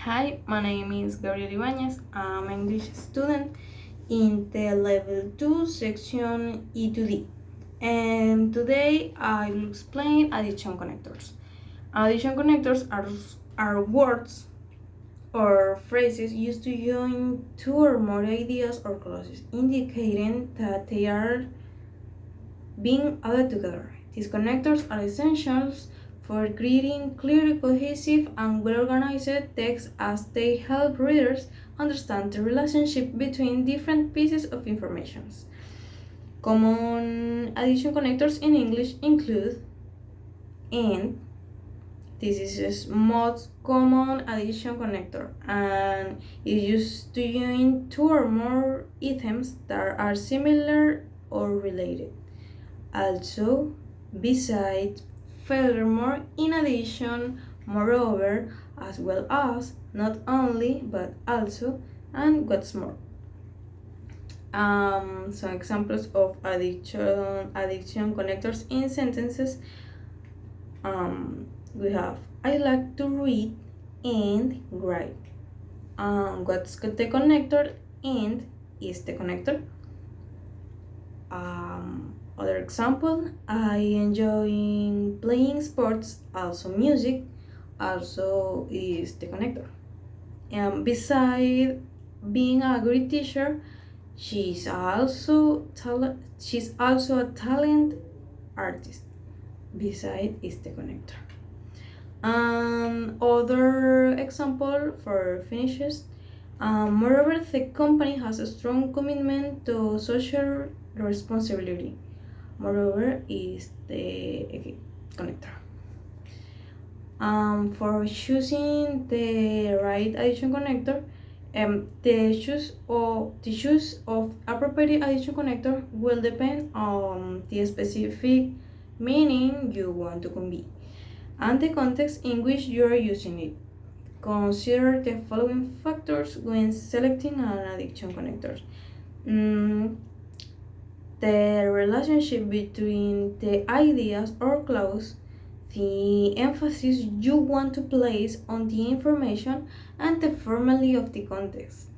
Hi, my name is Gabriel Ibañez. I'm an English student in the level 2 section E2D. And today I will explain addition connectors. Addition connectors are words or phrases used to join two or more ideas or clauses, indicating that they are being added together. These connectors are essential for creating clear, cohesive, and well-organized text as they help readers understand the relationship between different pieces of information. Common addition connectors in English include and. This is the most common addition connector and is used to join two or more items that are similar or related. Also, besides, furthermore, in addition, moreover, as well as, not only, but also, and what's more. Some examples of addition connectors in sentences. We have I like to read and write. What's the connector? And is the connector. Other example, I enjoy playing sports, also music, also is the connector. And beside being a great teacher, she's also a talent artist. Beside is the connector. Other example for finishes. Moreover, the company has a strong commitment to social responsibility. Moreover, is the connector. For choosing the right addition connector, the choice of appropriate addition connector will depend on the specific meaning you want to convey and the context in which you are using it. Consider the following factors when selecting an addition connector. The relationship between the ideas or clause, the emphasis you want to place on the information, and the formality of the context.